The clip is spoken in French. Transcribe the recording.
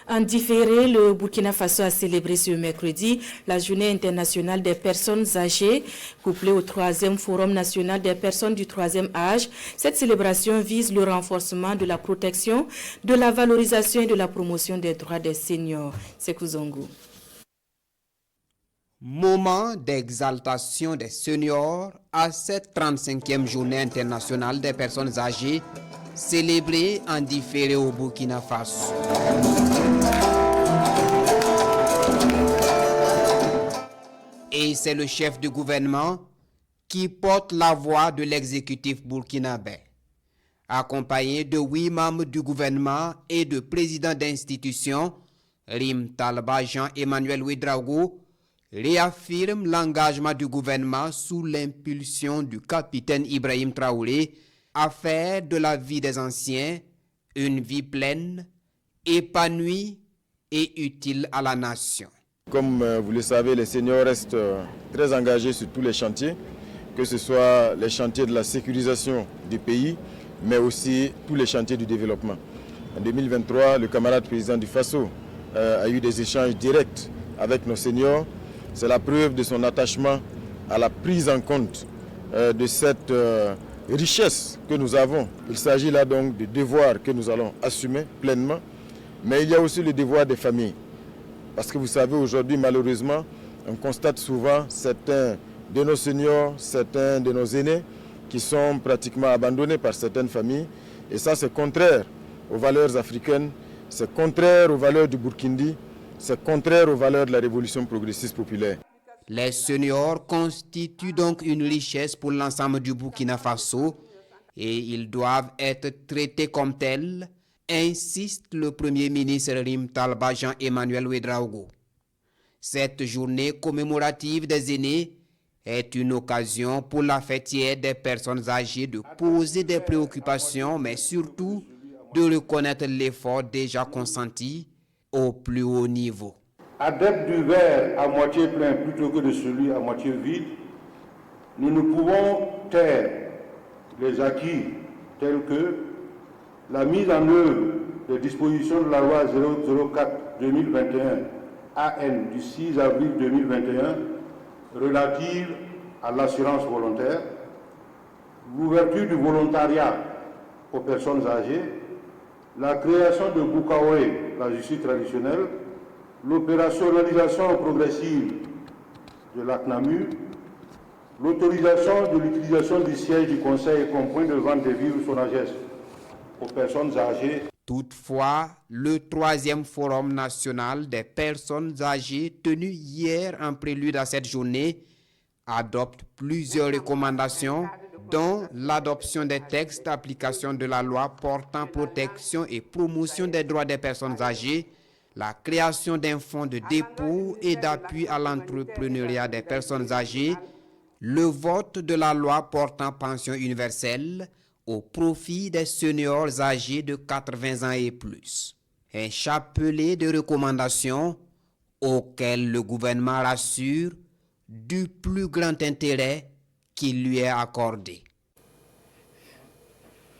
En différé, le Burkina Faso a célébré ce mercredi la Journée internationale des personnes âgées, couplée au 3e Forum national des personnes du 3e âge. Cette célébration vise le renforcement de la protection, de la valorisation et de la promotion des droits des seniors. Sekou Zongo. Moment d'exaltation des seniors à cette 35e Journée internationale des personnes âgées, célébrée en différé au Burkina Faso. Et c'est le chef du gouvernement qui porte la voix de l'exécutif burkinabé. Accompagné de 8 membres du gouvernement et de présidents d'institutions, Rim Talba Jean-Emmanuel Ouedraogo réaffirme l'engagement du gouvernement sous l'impulsion du capitaine Ibrahim Traoré à faire de la vie des anciens une vie pleine, épanouie et utile à la nation. Comme vous le savez, les seniors restent très engagés sur tous les chantiers, que ce soit les chantiers de la sécurisation du pays, mais aussi tous les chantiers du développement. En 2023, le camarade président du Faso a eu des échanges directs avec nos seniors. C'est la preuve de son attachement à la prise en compte de cette richesse que nous avons. Il s'agit là donc du devoir que nous allons assumer pleinement, mais il y a aussi le devoir des familles. Parce que vous savez, aujourd'hui, malheureusement, on constate souvent certains de nos seniors, certains de nos aînés qui sont pratiquement abandonnés par certaines familles. Et ça, c'est contraire aux valeurs africaines, c'est contraire aux valeurs du Burkindi, c'est contraire aux valeurs de la révolution progressiste populaire. Les seniors constituent donc une richesse pour l'ensemble du Burkina Faso et ils doivent être traités comme tels, insiste le Premier ministre Rim Talba Jean-Emmanuel Ouedraogo. Cette journée commémorative des aînés est une occasion pour la fêtière des personnes âgées de poser des préoccupations, mais surtout de reconnaître l'effort déjà consenti au plus haut niveau. Adeptes du verre à moitié plein plutôt que de celui à moitié vide, nous ne pouvons taire les acquis tels que la mise en œuvre des dispositions de la loi 004-2021 AN du 6 avril 2021 relative à l'assurance volontaire, l'ouverture du volontariat aux personnes âgées, la création de Boukaoé, la justice traditionnelle, l'opérationnalisation progressive de la CNAMU, l'autorisation de l'utilisation du siège du Conseil comme point de vente des vivres SONAGES aux personnes âgées. Toutefois, le 3e Forum national des personnes âgées tenu hier en prélude à cette journée adopte plusieurs recommandations, dont l'adoption des textes d'application de la loi portant protection et promotion des droits des personnes âgées, la création d'un fonds de dépôt et d'appui à l'entrepreneuriat des personnes âgées, le vote de la loi portant pension universelle au profit des seniors âgés de 80 ans et plus. Un chapelet de recommandations auxquelles le gouvernement rassure du plus grand intérêt qui lui est accordé.